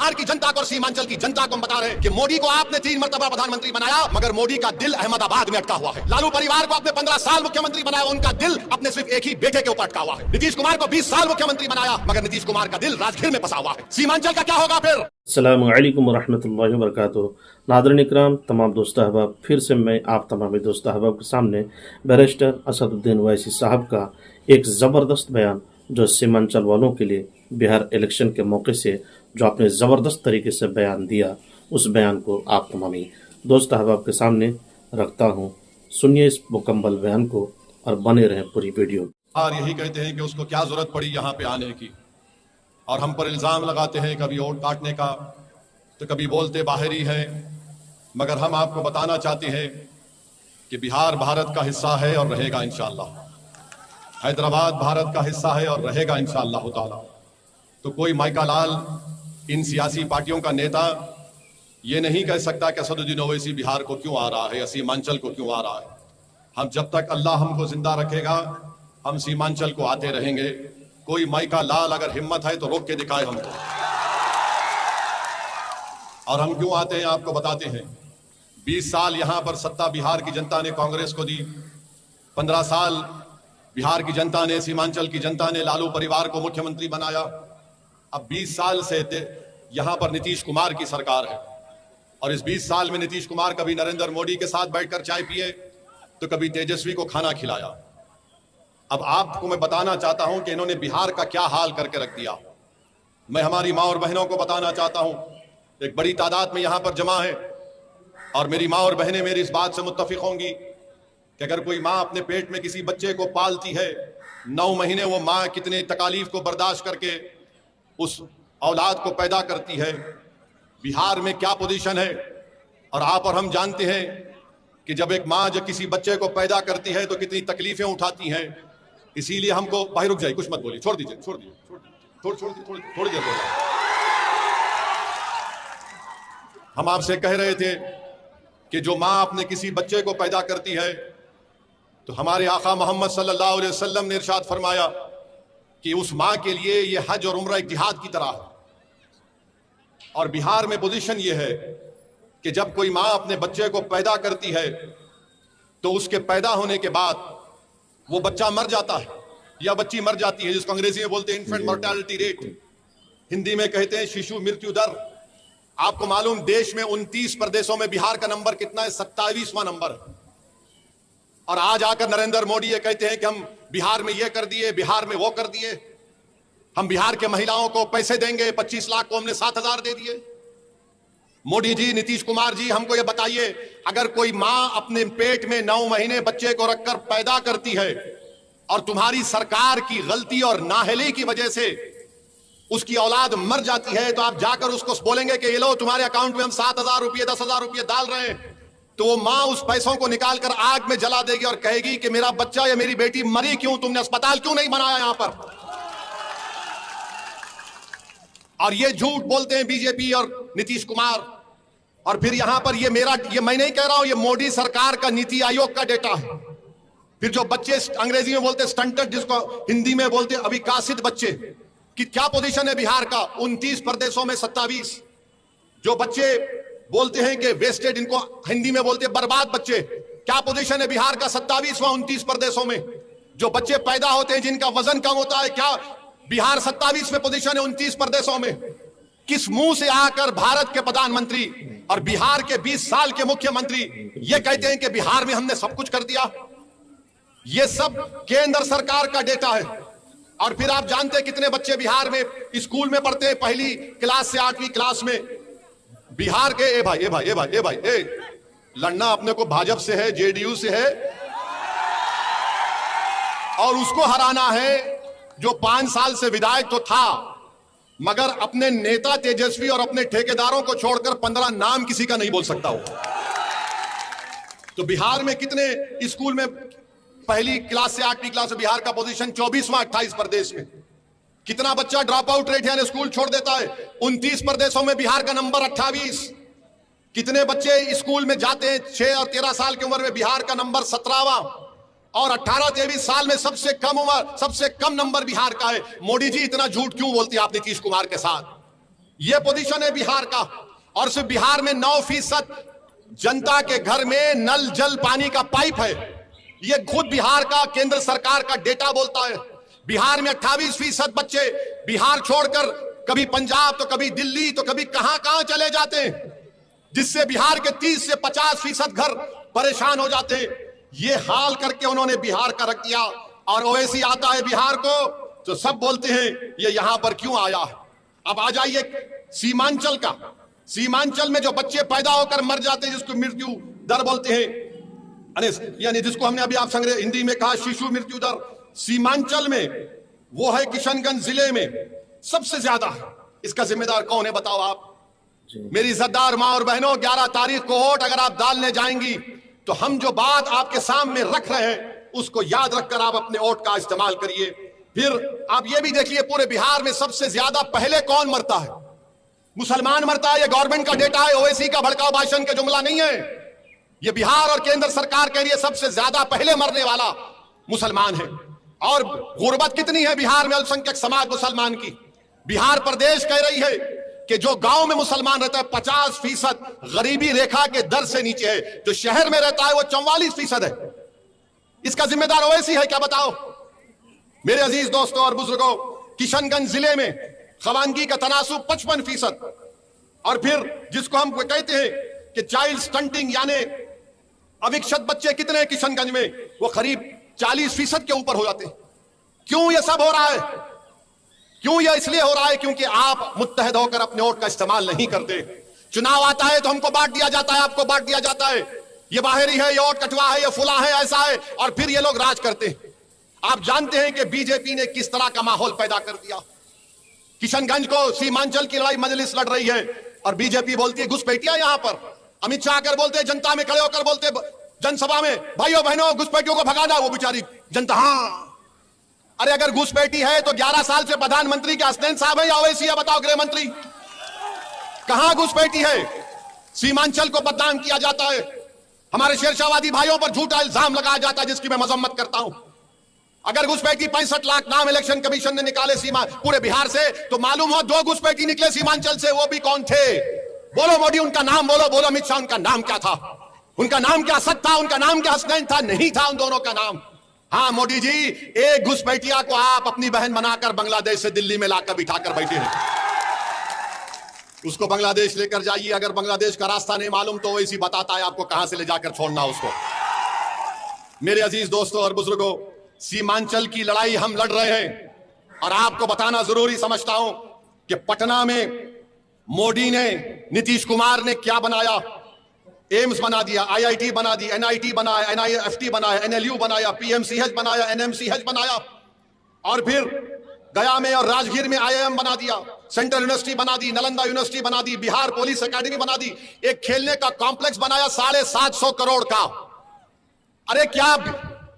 बिहार की जनता को और सीमांचल की जनता को हम बता रहे हैं कि मोदी को आपने 3 मरतबा प्रधानमंत्री बनाया, मगर मोदी का दिल अहमदाबाद में अटका हुआ है। लालू परिवार को आपने 15 साल मुख्यमंत्री बनाया, उनका दिल अपने सिर्फ एक ही बेटे के ऊपर अटका हुआ है। नीतीश कुमार को 20 साल मुख्यमंत्री बनाया, मगर नीतीश कुमार का दिल राजगीर में फंसा हुआ है। सीमांचल का क्या होगा फिर? अस्सलामु अलैकुम वरहमतुल्लाहि वबरकातुहू। नाज़रीन इकराम, तमाम दोस्त अहबाब, फिर से मैं आप तमाम दोस्त अहबाब के सामने बैरिस्टर असदुद्दीन ओवैसी साहब का एक ज़बरदस्त बयान, जो सीमांचल वालों के लिए बिहार इलेक्शन के मौके से जो आपने ज़बरदस्त तरीके से बयान दिया, उस बयान को आप तमामी दोस्त अहबाब के सामने रखता हूँ। सुनिए इस मुकम्मल बयान को और बने रहें पूरी वीडियो। और यही कहते हैं कि उसको क्या जरूरत पड़ी यहाँ पे आने की, और हम पर इल्ज़ाम लगाते हैं कभी वोट काटने का, तो कभी बोलते बाहरी है। मगर हम आपको बताना चाहते हैं कि बिहार भारत का हिस्सा है और रहेगा इंशाअल्लाह। हैदराबाद भारत का हिस्सा है और रहेगा इंशाअल्लाह ताला। तो कोई माइका लाल, इन सियासी पार्टियों का नेता ये नहीं कह सकता कि असदुद्दीन ओवैसी बिहार को क्यों आ रहा है या सीमांचल को क्यों आ रहा है। हम जब तक अल्लाह हमको जिंदा रखेगा, हम सीमांचल को आते रहेंगे। कोई माइका लाल अगर हिम्मत है तो रोक के दिखाए हमको। और हम क्यों आते हैं आपको बताते हैं। 20 साल यहां पर सत्ता बिहार की जनता ने कांग्रेस को दी, 15 साल बिहार की जनता ने, सीमांचल की जनता ने लालू परिवार को मुख्यमंत्री बनाया। अब 20 साल से यहां पर नीतीश कुमार की सरकार है, और इस 20 साल में नीतीश कुमार कभी नरेंद्र मोदी के साथ बैठकर चाय पिए, तो कभी तेजस्वी को खाना खिलाया। अब आपको मैं बताना चाहता हूं कि इन्होंने बिहार का क्या हाल करके रख दिया। मैं हमारी माँ और बहनों को बताना चाहता हूं, एक बड़ी तादाद में यहां पर जमा है, और मेरी माँ और बहनें मेरी इस बात से मुत्तफिक होंगी कि अगर कोई माँ अपने पेट में किसी बच्चे को पालती है, 9 महीने वो माँ कितने तकालीफ को बर्दाश्त करके उस औलाद को पैदा करती है। बिहार में क्या पोजीशन है, और आप और हम जानते हैं कि जब एक माँ जब किसी बच्चे को पैदा करती है तो कितनी तकलीफें उठाती हैं। इसीलिए हमको भाई रुक जाइए, कुछ मत बोलिए, छोड़ दीजिए थोड़ी देर। हम आपसे कह रहे थे कि जो माँ अपने किसी बच्चे को पैदा करती है, तो हमारे आका मोहम्मद सल्लल्लाहु अलैहि वसल्लम ने इरशाद फरमाया कि उस माँ के लिए ये हज और उम्रा एक जिहाद की तरह है। और बिहार में पोजीशन ये है कि जब कोई माँ अपने बच्चे को पैदा करती है, तो उसके पैदा होने के बाद वो बच्चा मर जाता है या बच्ची मर जाती है, जिसको अंग्रेजी में बोलते हैं इन्फेंट मोर्टेलिटी रेट, हिंदी में कहते हैं शिशु मृत्यु दर। आपको मालूम देश में 29 प्रदेशों में बिहार का नंबर कितना है? 27वां नंबर है। और आज आकर नरेंद्र मोदी ये कहते हैं कि हम बिहार में ये कर दिए, बिहार में वो कर दिए, हम बिहार के महिलाओं को पैसे देंगे, 25 लाख को हमने 7,000 दे दिए। मोदी जी, नीतीश कुमार जी, हमको ये बताइए, अगर कोई माँ अपने पेट में 9 महीने बच्चे को रखकर पैदा करती है, और तुम्हारी सरकार की गलती और नाअहली की वजह से उसकी औलाद मर जाती है, तो आप जाकर उसको बोलेंगे कि ये लो तुम्हारे अकाउंट में हम 7,000 रुपये 10,000 रुपये डाल रहे हैं, तो वो माँ उस पैसों को निकालकर आग में जला देगी और कहेगी कि मेरा बच्चा या मेरी बेटी मरी क्यों, तुमने अस्पताल क्यों नहीं बनाया यहां पर। और ये झूठ बोलते हैं बीजेपी और नीतीश कुमार। और फिर यहां पर ये मैं नहीं कह रहा हूं, ये मोदी सरकार का नीति आयोग का डेटा है। फिर जो बच्चे अंग्रेजी में बोलते स्टंटेड, जिसको हिंदी में बोलते अविकसित बच्चे, कि क्या पोजीशन है बिहार का? 29 प्रदेशों में 27। जो बच्चे बोलते हैं कि वेस्टेड, इनको हिंदी में बोलते बर्बाद बच्चे, क्या पोजीशन है बिहार का? 27वां 29 प्रदेशों में। जो बच्चे पैदा होते हैं जिनका वजन कम होता है, क्या बिहार 27वें पोजीशन है 29 प्रदेशों में? किस मुंह से आकर भारत के प्रधानमंत्री और बिहार के 20 साल के मुख्यमंत्री ये कहते हैं कि बिहार में हमने सब कुछ कर दिया? ये सब केंद्र सरकार का डेटा है। और फिर आप जानते हैं कितने बच्चे बिहार में स्कूल में पढ़ते हैं, पहली क्लास से 8वीं क्लास में। बिहार के ए भाई, लड़ना अपने को भाजपा से है, जेडीयू से है, और उसको हराना है जो 5 साल से विधायक तो था, मगर अपने नेता तेजस्वी और अपने ठेकेदारों को छोड़कर 15 नाम किसी का नहीं बोल सकता हो। तो बिहार में कितने स्कूल में पहली क्लास से 8वीं क्लास में बिहार का पोजीशन 24वां 28 प्रदेश में। कितना बच्चा ड्रॉप आउट रेट यानी स्कूल छोड़ देता है? 29 प्रदेशों में बिहार का नंबर 28। कितने बच्चे स्कूल में जाते हैं 6 और 13 साल की उम्र में? बिहार का नंबर 17वां। और 18-23 साल में सबसे कम उम्र, सबसे कम नंबर बिहार का है। मोदी जी, इतना झूठ क्यों बोलती है आप नीतीश कुमार के साथ? ये पोजीशन है बिहार का। और सिर्फ बिहार में 9% जनता के घर में नल जल पानी का पाइप है। ये खुद बिहार का केंद्र सरकार का डेटा बोलता है। बिहार में 28% बच्चे बिहार छोड़कर कभी पंजाब तो कभी दिल्ली तो कभी कहां कहां चले जाते हैं, जिससे बिहार के 30 से 50% घर परेशान हो जाते हैं। ये हाल करके उन्होंने बिहार का रख दिया। और ओवैसी आता है बिहार को तो सब बोलते हैं ये यहां पर क्यों आया। अब आ जाइए सीमांचल का। सीमांचल में जो बच्चे पैदा होकर मर जाते हैं, जिसको मृत्यु दर बोलते हैं, यानी जिसको हमने अभी आप संग्रह हिंदी में कहा शिशु मृत्यु दर, सीमांचल में वो है किशनगंज जिले में सबसे ज्यादा। इसका जिम्मेदार कौन है बताओ आप? मेरी इज्जतदार मां और बहनों, 11 तारीख को वोट अगर आप डालने जाएंगी तो हम जो बात आपके सामने रख रहे हैं उसको याद रखकर आप अपने वोट का इस्तेमाल करिए। फिर आप ये भी देखिए पूरे बिहार में सबसे ज्यादा पहले कौन मरता है? मुसलमान मरता है। ये गवर्नमेंट का डेटा है, ओवैसी का भड़काऊ भाषण का जुमला नहीं है। ये बिहार और केंद्र सरकार के लिए सबसे ज्यादा पहले मरने वाला मुसलमान है। और गुर्बत कितनी है बिहार में अल्पसंख्यक समाज मुसलमान की। बिहार प्रदेश कह रही है कि जो गांव में मुसलमान रहता है 50% गरीबी रेखा के दर से नीचे है, जो शहर में रहता है वो 44% है। इसका जिम्मेदार ओवैसी है क्या बताओ? मेरे अजीज दोस्तों और बुजुर्गों, किशनगंज जिले में खवानगी का तनासुब 55%। और फिर जिसको हम कहते हैं कि चाइल्ड स्टंटिंग यानी अविकसित बच्चे कितने हैं किशनगंज में, वो करीब 40% के ऊपर हो जाते हैं। क्यों ये सब हो रहा है? क्यों ये इसलिए हो रहा है क्योंकि आप मुत्तहद होकर अपने वोट का इस्तेमाल नहीं करते। चुनाव आता है तो हमको बांट दिया जाता है, आपको बांट दिया जाता है, ये बाहरी है, ये वोट कटवा है, ये फुला है, ऐसा है, और फिर ये लोग राज करते हैं। आप जानते हैं कि बीजेपी ने किस तरह का माहौल पैदा कर दिया। किशनगंज को सीमांचल की लड़ाई मजलिस लड़ रही है और बीजेपी बोलती है घुसपैठिया। यहां पर अमित शाह आकर बोलते हैं, जनता में खड़े होकर बोलते जनसभा में, भाइयों बहनों घुसपैठियों को भगाना। वो बेचारी जनता, हाँ अरे अगर घुसपैठी है तो 11 साल से प्रधानमंत्री के हसनैन साहब है या ओवैसी है? बताओ गृह मंत्री, कहां घुसपैठी है? सीमांचल को बदनाम किया जाता है, हमारे शेरशाहवादी भाइयों पर झूठा इल्जाम लगाया जाता है, जिसकी मैं मजम्मत करता हूं। अगर घुसपैठी 65 लाख नाम इलेक्शन कमीशन ने निकाले सीमा पूरे बिहार से, तो मालूम हो 2 घुसपैठी निकले सीमांचल से। वो भी कौन थे? बोलो मोदी, उनका नाम बोलो। बोलो अमित शाह, उनका नाम क्या था? उनका नाम क्या असद था? उनका नाम क्या हसनैन था? नहीं था उन दोनों का नाम। हाँ मोदी जी, एक घुसपैठिया को आप अपनी बहन बनाकर बांग्लादेश से दिल्ली में लाकर बिठाकर बैठे हैं। उसको बांग्लादेश लेकर जाइए। अगर बांग्लादेश का रास्ता नहीं मालूम तो वैसी बताता है आपको कहां से ले जाकर छोड़ना उसको। मेरे अजीज दोस्तों और बुजुर्गों, सीमांचल की लड़ाई हम लड़ रहे हैं और आपको बताना जरूरी समझता हूं कि पटना में मोदी ने, नीतीश कुमार ने क्या बनाया? एम्स बना दिया, IIT बना दी, NIT बनाया, NIFT बनाया, NLU बनाया, PMCH बनाया, NMCH बनाया, और फिर गया में और राजगीर में IIM बना दिया, सेंट्रल यूनिवर्सिटी बना दी, नालंदा यूनिवर्सिटी बना दी, बिहार पुलिस एकेडमी बना दी, एक खेलने का कॉम्प्लेक्स बनाया 750 करोड़ का। अरे क्या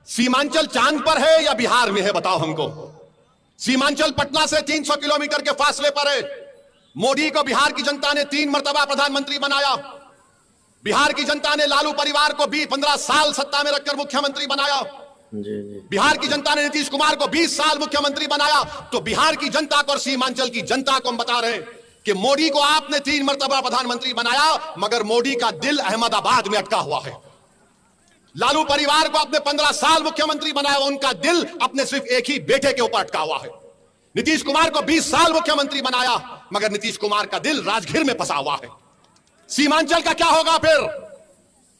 सीमांचल चांद पर है या बिहार में है? बताओ हमको। सीमांचल पटना से 300 किलोमीटर के फासले पर है। मोदी को बिहार की जनता ने 3 मर्तबा प्रधानमंत्री बनाया। बिहार की जनता ने लालू परिवार को 15 साल सत्ता में रखकर मुख्यमंत्री बनाया। बिहार की जनता ने नीतीश कुमार को 20 साल मुख्यमंत्री बनाया। तो बिहार की जनता को और सीमांचल की जनता को हम बता रहे हैं कि मोदी को आपने 3 मर्तबा प्रधानमंत्री बनाया, मगर मोदी का दिल अहमदाबाद में अटका हुआ है। लालू परिवार को आपने 15 साल मुख्यमंत्री बनाया, उनका दिल अपने सिर्फ एक ही बेटे के ऊपर अटका हुआ है। नीतीश कुमार को 20 साल मुख्यमंत्री बनाया, मगर नीतीश कुमार का दिल राजगीर में फंसा हुआ है। सीमांचल का क्या होगा फिर?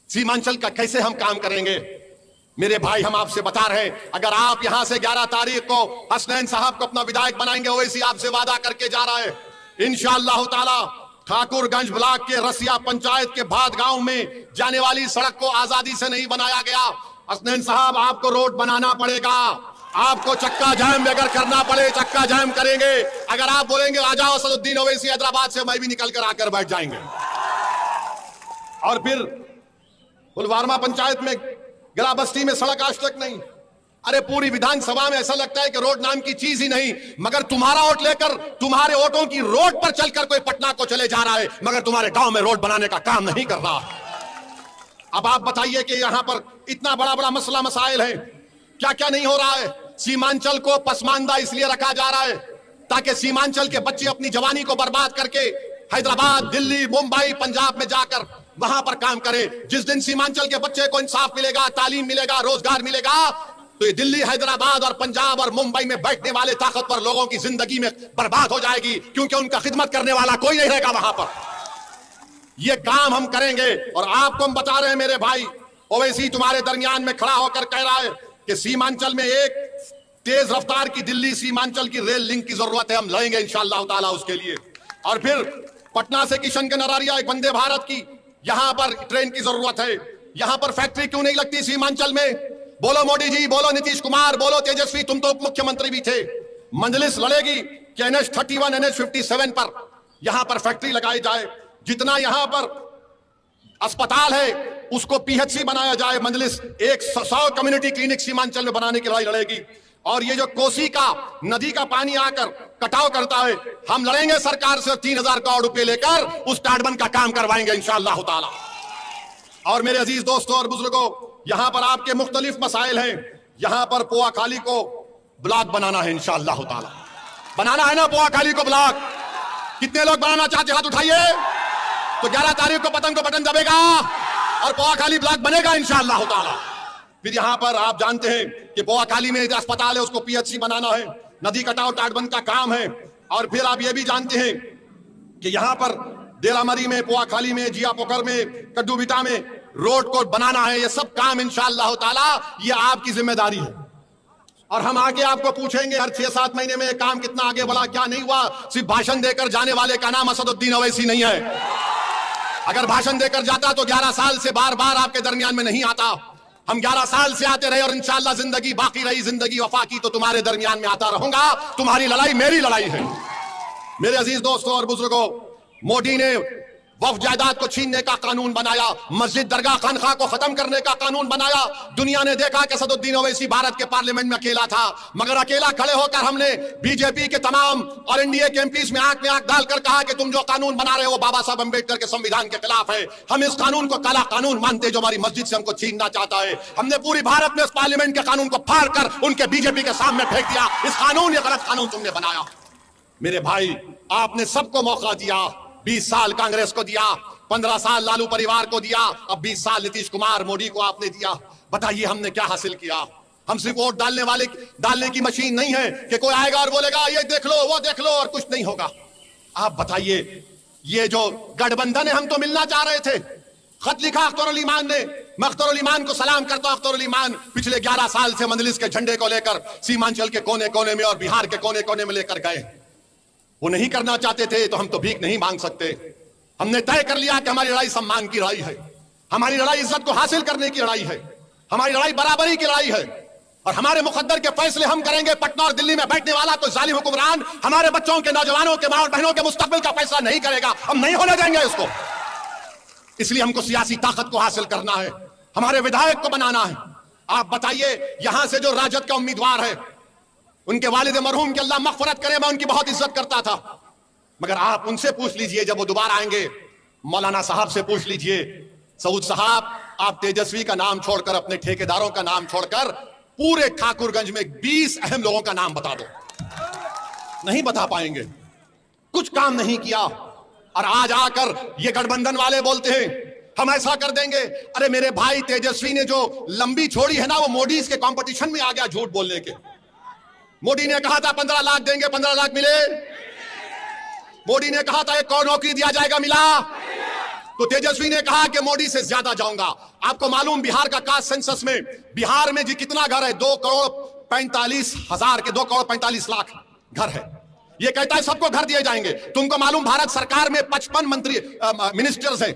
सीमांचल का कैसे हम काम करेंगे? मेरे भाई, हम आपसे बता रहे हैं, अगर आप यहां से 11 तारीख को हसनैन साहब को अपना विधायक बनाएंगे, ओवैसी आपसे वादा करके जा रहा है, इंशाअल्लाह ताला ठाकुरगंज ब्लॉक के रसिया पंचायत के भाद गांव में जाने वाली सड़क को आजादी से नहीं बनाया गया। हसनैन साहब, आपको रोड बनाना पड़ेगा। आपको चक्का जाम अगर करना पड़े, चक्का जाम करेंगे। अगर आप बोलेंगे आ जाओ असदुद्दीन ओवैसी हैदराबाद से, मैं भी निकल कर आकर बैठ जाएंगे। और फिर पुलवामा पंचायत में गला बस्ती में सड़क आज तक नहीं। अरे पूरी विधानसभा में ऐसा लगता है कि रोड नाम की चीज ही नहीं, मगर तुम्हारा वोट लेकर, तुम्हारे वोटों की रोड पर चलकर कोई पटना को चले जा रहा है, मगर तुम्हारे गांव में रोड बनाने का काम नहीं कर रहा। अब आप बताइए कि यहां पर इतना बड़ा बड़ा मसला मसाइल है, क्या क्या नहीं हो रहा है? सीमांचल को पसमानदा इसलिए रखा जा रहा है ताकि सीमांचल के बच्चे अपनी जवानी को बर्बाद करके हैदराबाद, दिल्ली, मुंबई, पंजाब में जाकर वहां पर काम करें। जिस दिन सीमांचल के बच्चे को इंसाफ मिलेगा, तालीम मिलेगा, रोजगार मिलेगा, तो ये दिल्ली, हैदराबाद और पंजाब और मुंबई में बैठने वाले ताकतवर लोगों की जिंदगी में बर्बाद हो जाएगी, क्योंकि उनका खिदमत करने वाला कोई नहीं रहेगा वहां पर। ये काम हम करेंगे। और आपको हम बता रहे हैं मेरे भाई, ओवैसी तुम्हारे दरमियान में खड़ा होकर कह रहा है कि सीमांचल में एक तेज रफ्तार की दिल्ली सीमांचल की रेल लिंक की जरूरत है। हम लड़ेंगे इंशाअल्लाह ताला उसके लिए। और फिर पटना से किशनगंज अरारिया एक वंदे भारत की यहां पर ट्रेन की जरूरत है। यहां पर फैक्ट्री क्यों नहीं लगती सीमांचल में? बोलो मोदी जी, बोलो नीतीश कुमार, बोलो तेजस्वी, तुम तो उप मुख्यमंत्री भी थे। मजलिस लड़ेगी कि NH-31, NH-57 पर यहां पर फैक्ट्री लगाई जाए। जितना यहां पर अस्पताल है उसको PHC बनाया जाए। मजलिस 100 कम्युनिटी क्लिनिक सीमांचल में बनाने की लड़ाई लड़ेगी। और ये जो कोसी का नदी का पानी आकर कटाव करता है, हम लड़ेंगे सरकार से 3000 करोड़ रुपए लेकर उस टाटबंध का काम करवाएंगे इंशाअल्लाह ताला। और मेरे अजीज दोस्तों और बुजुर्गों, यहां पर आपके मुख्तलिफ मसाइल हैं। यहां पर पोआखाली को ब्लॉक बनाना है इंशाअल्लाह ताला। बनाना है ना पोआखाली को ब्लॉक? कितने लोग बनाना चाहते, हाथ उठाइए। तो 11 तारीख को पतंग को बटन दबेगा और पोआखाली ब्लॉक बनेगा इंशाअल्लाह ताला। फिर यहां पर आप जानते हैं कि पोआखाली में जो अस्पताल है उसको PHC बनाना है। नदी कटाव टाटबंध का काम है। और फिर आप ये भी जानते हैं कि यहां पर डेलामरी में, पोआखाली में, जियापोखर में, कड्डूबिटा में रोड को बनाना है। ये सब काम इंशाअल्लाह ताला ये आपकी जिम्मेदारी है। और हम आगे आपको पूछेंगे हर 6-7 महीने में काम कितना आगे बढ़ा, क्या नहीं हुआ। सिर्फ भाषण देकर जाने वाले का नाम असदुद्दीन ओवैसी नहीं है। अगर भाषण देकर जाता तो 11 साल से बार बार आपके दरमियान में नहीं आता। हम 11 साल से आते रहे और इंशाअल्लाह जिंदगी बाकी रही, जिंदगी वफा की, तो तुम्हारे दरमियान में आता रहूंगा। तुम्हारी लड़ाई मेरी लड़ाई है। मेरे अजीज दोस्तों और बुजुर्गों, मोदी ने वक्फ जायदाद को छीनने का कानून बनाया, मस्जिद, दरगाह, खानखा को खत्म करने का कानून बनाया। दुनिया ने देखा कि असदुद्दीन ओवैसी भारत के पार्लियामेंट में अकेला था, मगर अकेला खड़े होकर हमने बीजेपी के तमाम और एनडीए के एमपीज में आंख डालकर कहा कि तुम जो कानून बना रहे हो बाबा साहब अम्बेडकर के संविधान के खिलाफ है। हम इस कानून को काला कानून मानते जो हमारी मस्जिद से हमको छीनना चाहता है। हमने पूरी भारत में इस पार्लियामेंट के कानून को फाड़ कर उनके बीजेपी के सामने फेंक दिया। इस कानून, ये गलत कानून तुमने बनाया। मेरे भाई, आपने सबको मौका दिया। 20 साल कांग्रेस को दिया, 15 साल लालू परिवार को दिया, अब 20 साल नीतीश कुमार मोदी को आपने दिया। बताइए हमने क्या हासिल किया? हम सिर्फ वोट डालने की मशीन नहीं है कि कोई आएगा और बोलेगा ये देख लो, वो देख लो, और कुछ नहीं होगा। आप बताइए, ये जो गठबंधन है, हम तो मिलना चाह रहे थे। खत लिखा अख्तर अली ईमान ने, मैं अख्तर अली ईमान को सलाम करता हूं। अख्तर अली ईमान पिछले 11 साल से मजलिस के झंडे को लेकर सीमांचल के कोने कोने में और बिहार के कोने कोने में लेकर गए। वो नहीं करना चाहते थे तो हम तो भीख नहीं मांग सकते। हमने तय कर लिया कि हमारी लड़ाई सम्मान की लड़ाई है, हमारी लड़ाई इज्जत को हासिल करने की लड़ाई है, हमारी लड़ाई बराबरी की लड़ाई है। और हमारे मुकद्दर के फैसले हम करेंगे। पटना और दिल्ली में बैठने वाला कोई जालिम हुक्मरान हमारे बच्चों के, नौजवानों के, मां और बहनों के मुस्तकबिल का फैसला नहीं करेगा। हम नहीं होने देंगे इसको। इसलिए हमको सियासी ताकत को हासिल करना है, हमारे विधायक को बनाना है। आप बताइए, यहां से जो राजद का उम्मीदवार है, उनके वालिद मरहूम की अल्लाह मग़फ़िरत करे, मैं उनकी बहुत इज्जत करता था। मगर आप उनसे पूछ लीजिए, जब वो दोबारा आएंगे, मौलाना साहब से पूछ लीजिए, सऊद साहब, आप तेजस्वी का नाम छोड़कर, अपने ठेकेदारों का नाम छोड़कर पूरे ठाकुरगंज में 20 अहम लोगों का नाम बता दो। नहीं बता पाएंगे, कुछ काम नहीं किया। और आज आकर ये गठबंधन वाले बोलते हैं हम ऐसा कर देंगे। अरे मेरे भाई, तेजस्वी ने जो लंबी छोड़ी है ना, वो मोदी के कंपटीशन में आ गया झूठ बोलने के। मोदी ने कहा था 15 लाख देंगे, 15 लाख मिले। मोदी ने कहा था 1 करोड़ नौकरी दिया जाएगा, मिला। तो तेजस्वी ने कहा कि मोदी से ज्यादा जाऊंगा। आपको मालूम, बिहार का कास्ट सेंसस में बिहार में जी कितना घर है? 2,45,000 के 2,45,00,000 घर है। ये कहता है सबको घर दिए जाएंगे। तुमको मालूम, भारत सरकार में 55 मंत्री मिनिस्टर्स हैं।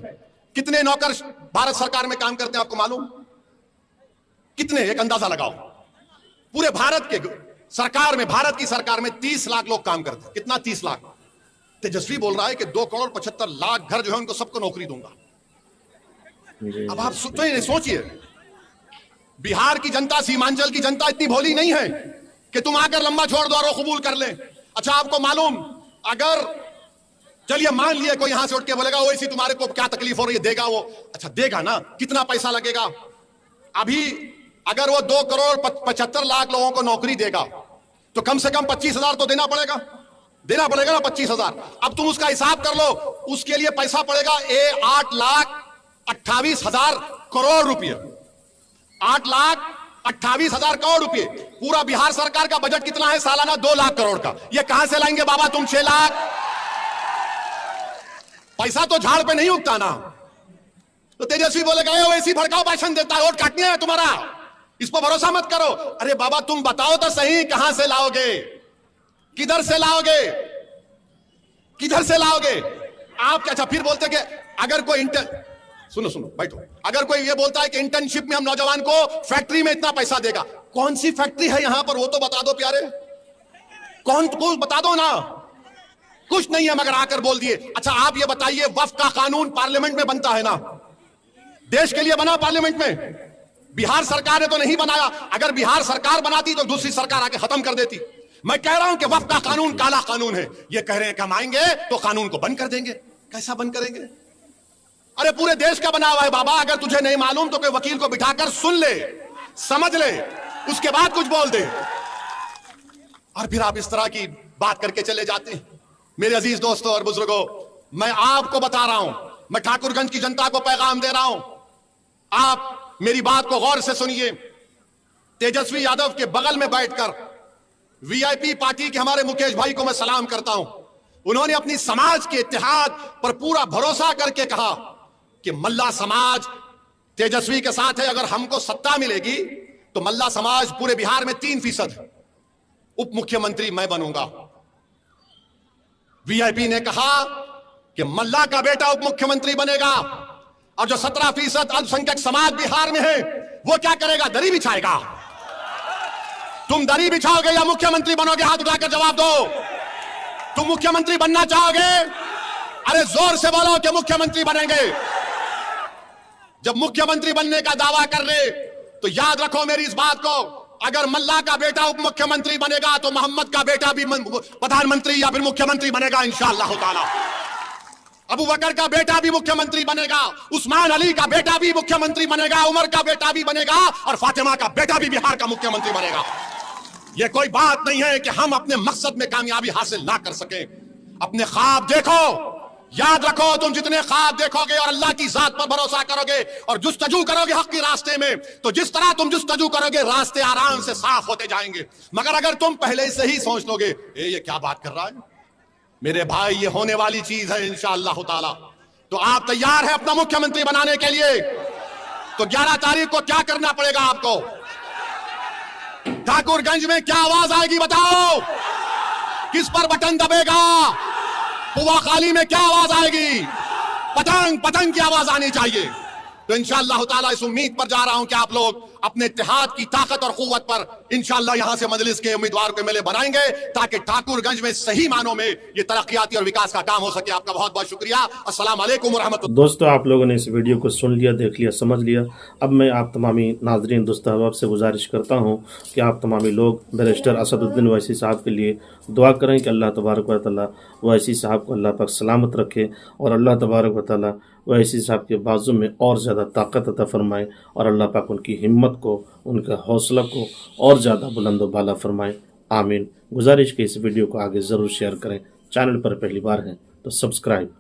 कितने नौकर भारत सरकार में काम करते हैं आपको मालूम? कितने? एक अंदाजा लगाओ। पूरे भारत के सरकार में, भारत की सरकार में 30 लाख लोग काम करते हैं। कितना? 30 लाख। तेजस्वी बोल रहा है कि 2,75,00,000 घर जो है उनको सबको नौकरी दूंगा। अब आप सोचिए, बिहार की जनता, सीमांचल की जनता इतनी भोली नहीं है कि तुम आकर लंबा छोड़ दो और वो कबूल कर ले। अच्छा, आपको मालूम, अगर चलिए मान लिए कोई यहां से उठ के बोलेगा वैसी तुम्हारे को क्या तकलीफ हो रही है, देगा वो? अच्छा देगा ना, कितना पैसा लगेगा? अभी अगर वो 2,75,00,000 लोगों को नौकरी देगा तो कम से कम 25,000 तो देना पड़ेगा। देना पड़ेगा ना 25,000। अब तुम उसका हिसाब कर लो, उसके लिए पैसा पड़ेगा 8,28,000 करोड़ रुपये। 8,28,000 करोड़ रुपये। पूरा बिहार सरकार का बजट कितना है सालाना? 2 लाख करोड़ का। ये कहां से लाएंगे बाबा तुम 6 लाख? पैसा तो झाड़ पे नहीं उगता ना। तो तेजस्वी बोलेगा वैसी भड़काऊ भाषण देता है, वोट काटने है तुम्हारा, इस पर भरोसा मत करो। अरे बाबा तुम बताओ तो सही, कहां से लाओगे? किधर से लाओगे? किधर से लाओगे आप? क्या? अच्छा फिर बोलते कि अगर कोई सुनो बैठो, अगर कोई ये बोलता है कि इंटर्नशिप में हम नौजवान को फैक्ट्री में इतना पैसा देगा, कौन सी फैक्ट्री है यहां पर? वो तो बता दो प्यारे, कौन कुछ बता दो ना। कुछ नहीं है मगर आकर बोल दिए। अच्छा आप ये बताइए, वक्फ का कानून पार्लियामेंट में बनता है ना? देश के लिए बना पार्लियामेंट में? बिहार सरकार ने तो नहीं बनाया। अगर बिहार सरकार बनाती तो दूसरी सरकार आके खत्म कर देती। मैं कह रहा हूं कि वक्फ का कानून काला कानून है। ये कह रहे हैं कि हम आएंगे तो कानून को बंद कर देंगे। कैसा बंद करेंगे? अरे पूरे देश का बना हुआ है बाबा। अगर तुझे नहीं मालूम तो कोई वकील को बिठाकर सुन ले, समझ ले, उसके बाद कुछ बोल दे। और फिर आप इस तरह की बात करके चले जाते हैं। मेरे अजीज दोस्तों और बुजुर्गों, मैं आपको बता रहा हूं, मैं ठाकुरगंज की जनता को पैगाम दे रहा हूं, आप मेरी बात को गौर से सुनिए। तेजस्वी यादव के बगल में बैठकर वीआईपी पार्टी के हमारे मुकेश भाई को मैं सलाम करता हूं। उन्होंने अपनी समाज के इत्तेहाद पर पूरा भरोसा करके कहा कि मल्ला समाज तेजस्वी के साथ है। अगर हमको सत्ता मिलेगी तो मल्ला समाज पूरे बिहार में 3% उप मुख्यमंत्री मैं बनूंगा। वीआईपी ने कहा कि मल्ला का बेटा उप मुख्यमंत्री बनेगा और जो 17% अल्पसंख्यक समाज बिहार में है वो क्या करेगा? दरी बिछाएगा। तुम दरी बिछाओगे या मुख्यमंत्री बनोगे? हाथ उठाकर जवाब दो। तुम मुख्यमंत्री बनना चाहोगे? अरे जोर से बोलो कि मुख्यमंत्री बनेंगे। जब मुख्यमंत्री बनने का दावा कर रहे तो याद रखो मेरी इस बात को, अगर मल्ला का बेटा उप मुख्यमंत्री बनेगा तो मोहम्मद का बेटा भी प्रधानमंत्री या फिर मुख्यमंत्री बनेगा इंशाअल्लाह ताला। अबू बकर का बेटा भी मुख्यमंत्री बनेगा, उस्मान अली का बेटा भी मुख्यमंत्री बनेगा, उमर का बेटा भी बनेगा और फातिमा का बेटा भी बिहार का मुख्यमंत्री बनेगा। यह कोई बात नहीं है कि हम अपने मकसद में कामयाबी हासिल ना कर सके। अपने ख्वाब देखो, याद रखो, तुम जितने ख्वाब देखोगे और अल्लाह की जात पर भरोसा करोगे और जुस्तजू करोगे हक के रास्ते में, तो जिस तरह तुम जुस्तजू करोगे रास्ते आराम से साफ होते जाएंगे। मगर अगर तुम पहले से ही सोच लोगे ये क्या बात कर रहा है मेरे भाई, ये होने वाली चीज है इंशाअल्लाह ताला, तो आप तैयार है अपना मुख्यमंत्री बनाने के लिए? तो 11 तारीख को क्या करना पड़ेगा आपको? ठाकुरगंज में क्या आवाज आएगी बताओ? किस पर बटन दबेगा? पुवाखाली में क्या आवाज आएगी? पतंग पतंग की आवाज आनी चाहिए। तो इंशाअल्लाह ताला इस उम्मीद पर जा रहा हूं कि आप लोग अपने इत्तेहाद की ताकत और कुव्वत पर इंशाअल्लाह यहां से मजलिस के उम्मीदवार को मिले बनाएंगे ताकि ठाकुरगंज में सही मानों में ये तरक्याती और विकास का काम हो सके। आपका बहुत बहुत शुक्रिया। अस्सलाम वालेकुम व रहमतुल्लाह। दोस्तों आप लोगों ने इस वीडियो को सुन लिया, देख लिया, समझ लिया। अब मैं आप तमामी नाजरीन दोस्त अहबाब से गुजारिश करता हूँ कि आप तमामी लोग बैरिस्टर असदुद्दीन ओवैसी साहब के लिए दुआ करें कि अल्लाह तबारक व तआला ओवैसी साहब को अल्लाह पाक सलामत रखे और अल्लाह तबारक व तआला ओवैसी साहब के बाजू में और ज़्यादा ताकत अता फरमाए और अल्लाह पाक उनकी हिम्मत को, उनका हौसला को और ज़्यादा बुलंद व बाला फरमाए। आमीन। गुजारिश कि इस वीडियो को आगे ज़रूर शेयर करें। चैनल पर पहली बार हैं तो सब्सक्राइब